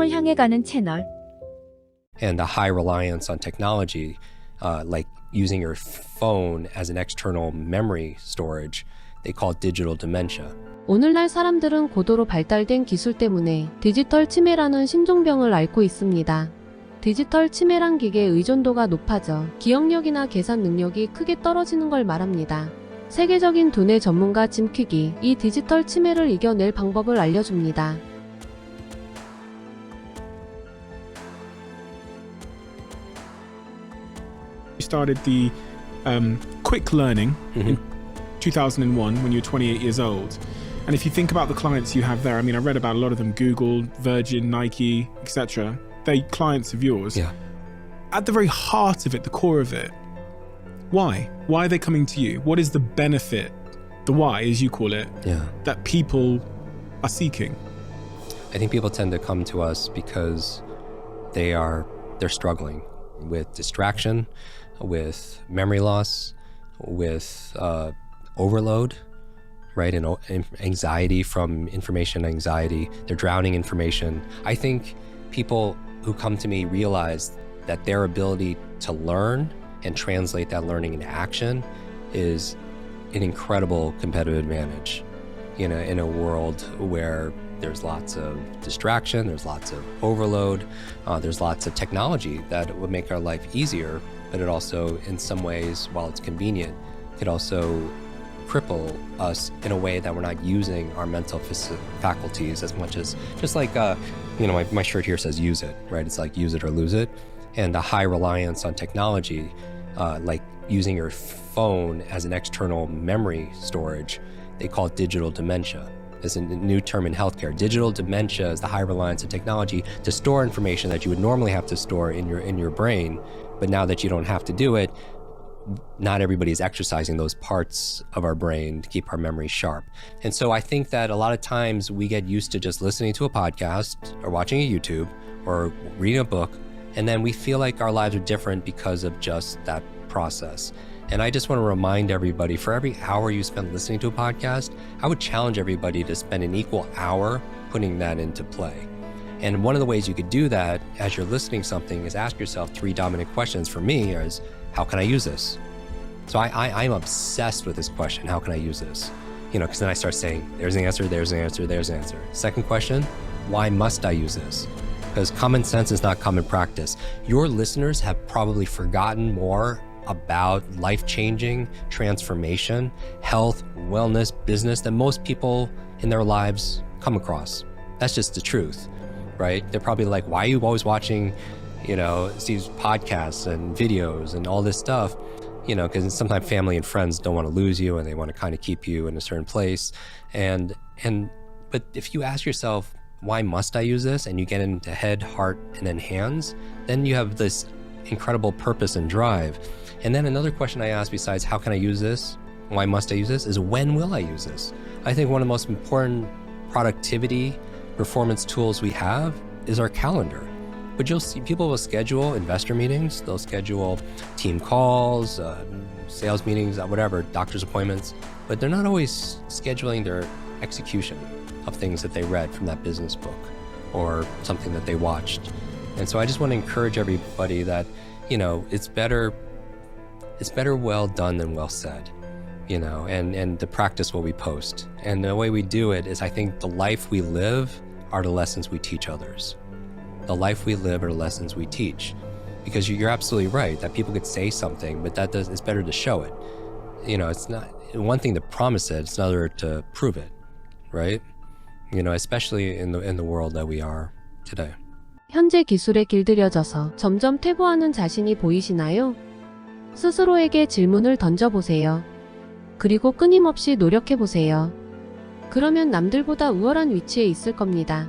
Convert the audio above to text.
사용을 향해 가는 채널. And the high reliance on technology, like using your phone as an external memory storage, they call it digital dementia. 오늘날 사람들은 고도로 발달된 기술 때문에 디지털 치매라는 신종병을 앓고 있습니다. 디지털 치매란 기계의 의존도가 높아져 기억력이나 계산 능력이 크게 떨어지는 걸 말합니다. 세계적인 두뇌 전문가 짐 퀵이 이 디지털 치매를 이겨낼 방법을 알려줍니다. You started the quick learning in 2001 when you were 28 years old. And if you think about the clients you have there, I mean, I read about a lot of them, Google, Virgin, Nike, etc. They're clients of yours. Yeah. At the very heart of it, the core of it, why? Why are they coming to you? What is the benefit, the why, as you call it, that people are seeking? I think people tend to come to us because they're struggling with distraction, with memory loss, with overload, right? And anxiety from information anxiety. They're drowning information. I think people who come to me realize that their ability to learn and translate that learning into action is an incredible competitive advantage in a world where there's lots of distraction, there's lots of overload, there's lots of technology that would make our life easier, but it also, in some ways, while it's convenient, could also cripple us in a way that we're not using our mental faculties as much as, just like, my shirt here says use it, right? It's like use it or lose it. And the high reliance on technology, like using your phone as an external memory storage, they call it digital dementia. It's a new term in healthcare. Digital dementia is the high reliance on technology to store information that you would normally have to store in your brain, but now that you don't have to do it, not everybody is exercising those parts of our brain to keep our memory sharp. And so I think that a lot of times we get used to just listening to a podcast or watching a YouTube or reading a book, and then we feel like our lives are different because of just that process. And I just want to remind everybody, for every hour you spend listening to a podcast, I would challenge everybody to spend an equal hour putting that into play. And one of the ways you could do that as you're listening to something is ask yourself 3 dominant questions. For me is, how can I use this? So I'm obsessed with this question, how can I use this? Because then I start saying, there's an answer, there's an answer, there's an answer. Second question, why must I use this? Because common sense is not common practice. Your listeners have probably forgotten more about life-changing transformation, health, wellness, business than most people in their lives come across. That's just the truth, right? They're probably like, why are you always watching, these podcasts and videos and all this stuff? Because sometimes family and friends don't want to lose you and they want to kind of keep you in a certain place. But if you ask yourself, why must I use this? And you get into head, heart, and then hands, then you have this incredible purpose and drive. And then another question I ask besides how can I use this, why must I use this, is when will I use this? I think one of the most important productivity performance tools we have is our calendar. But you'll see people will schedule investor meetings, they'll schedule team calls, sales meetings, whatever, doctor's appointments, but they're not always scheduling their execution of things that they read from that business book or something that they watched. And so I just want to encourage everybody that, it's better well done than well said, and to practice what we post. And the way we do it is, I think the life we live are the lessons we teach others. The life we live are the lessons we teach. Because you're absolutely right that people could say something, but it's better to show it. It's not one thing to promise it, it's another to prove it, right? Especially in the world that we are today. 현재 기술에 길들여져서 점점 퇴보하는 자신이 보이시나요? 스스로에게 질문을 던져보세요. 그리고 끊임없이 노력해보세요. 그러면 남들보다 우월한 위치에 있을 겁니다.